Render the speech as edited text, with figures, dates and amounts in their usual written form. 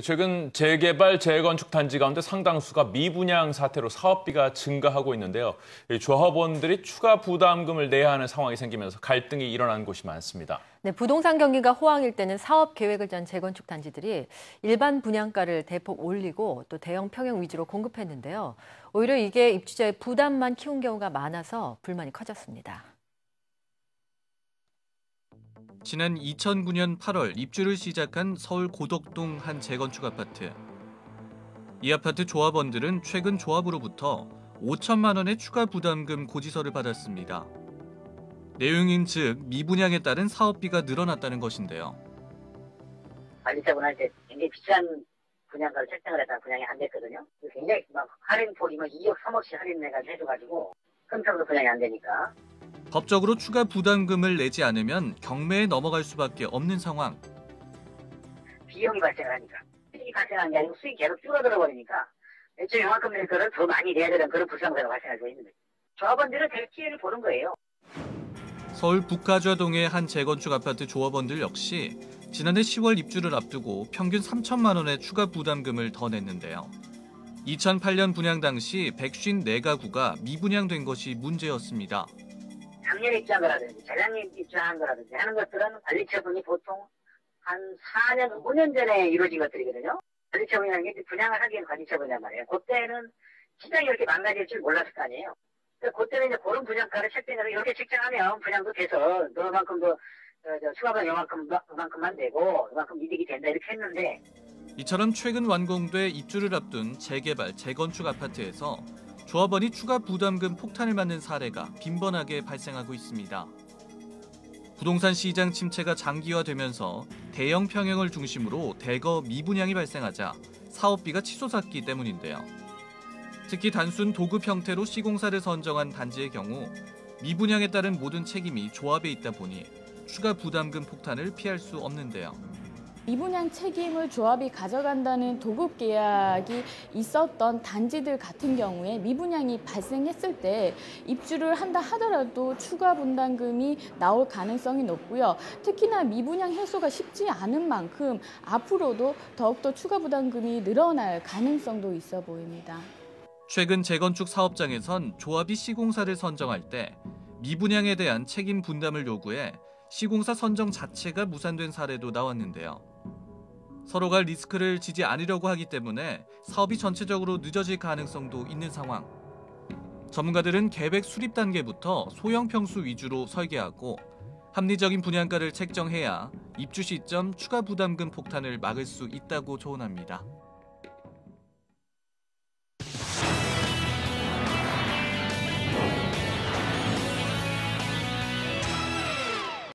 최근 재개발, 재건축 단지 가운데 상당수가 미분양 사태로 사업비가 증가하고 있는데요. 조합원들이 추가 부담금을 내야 하는 상황이 생기면서 갈등이 일어난 곳이 많습니다. 네, 부동산 경기가 호황일 때는 사업 계획을 짠 재건축 단지들이 일반 분양가를 대폭 올리고 또 대형 평형 위주로 공급했는데요. 오히려 이게 입주자의 부담만 키운 경우가 많아서 불만이 커졌습니다. 지난 2009년 8월 입주를 시작한 서울 고덕동 한 재건축 아파트. 이 아파트 조합원들은 최근 조합으로부터 5천만 원의 추가 부담금 고지서를 받았습니다. 내용인 즉 미분양에 따른 사업비가 늘어났다는 것인데요. 관리자분한테 굉장히 비싼 분양가를 책정을 했다가 분양이 안 됐거든요. 굉장히 막 할인폭이 2억, 3억씩 할인해가지고 해줘가지고 큰 평도 분양이 안 되니까. 법적으로 추가 부담금을 내지 않으면 경매에 넘어갈 수밖에 없는 상황. 비용이 발생을 하니까. 수익이 발생하는 게 아니고 수익이 계속 줄어들어 버리니까 애초에 요만큼 낼 거를 더 많이 내야 되는 그런 불상사가 발생하고 있는 거예요. 조합원들은 될 기회를 보는 거예요. 서울 북가좌동의 한 재건축 아파트 조합원들 역시 지난해 10월 입주를 앞두고 평균 3천만 원의 추가 부담금을 더 냈는데요. 2008년 분양 당시 154가구가 미분양된 것이 문제였습니다. 작년에 입주한 거라든지 재작년에 입주한 거라든지 하는 것들은 관리처분이 보통 한 4년, 5년 전에 이루어진 것들이거든요. 관리처분이라는 게 분양을 하기엔 관리처분이란 말이에요. 그때는 시장이 이렇게 망가질 줄 몰랐을 거 아니에요. 그때는 이제 그런 분양가를 책정해서 이렇게 책정하면 분양도 돼서 너만큼 더 추가분 요만큼만 되고 요만큼 이득이 된다 이렇게 했는데 이처럼 최근 완공돼 입주를 앞둔 재개발, 재건축 아파트에서 조합원이 추가 부담금 폭탄을 맞는 사례가 빈번하게 발생하고 있습니다. 부동산 시장 침체가 장기화되면서 대형 평형을 중심으로 대거 미분양이 발생하자 사업비가 치솟았기 때문인데요. 특히 단순 도급 형태로 시공사를 선정한 단지의 경우 미분양에 따른 모든 책임이 조합에 있다 보니 추가 부담금 폭탄을 피할 수 없는데요. 미분양 책임을 조합이 가져간다는 도급 계약이 있었던 단지들 같은 경우에 미분양이 발생했을 때 입주를 한다 하더라도 추가 분담금이 나올 가능성이 높고요. 특히나 미분양 해소가 쉽지 않은 만큼 앞으로도 더욱더 추가 부담금이 늘어날 가능성도 있어 보입니다. 최근 재건축 사업장에선 조합이 시공사를 선정할 때 미분양에 대한 책임 분담을 요구해 시공사 선정 자체가 무산된 사례도 나왔는데요. 서로가 리스크를 지지 않으려고 하기 때문에 사업이 전체적으로 늦어질 가능성도 있는 상황. 전문가들은 계획 수립 단계부터 소형 평수 위주로 설계하고 합리적인 분양가를 책정해야 입주 시점 추가 부담금 폭탄을 막을 수 있다고 조언합니다.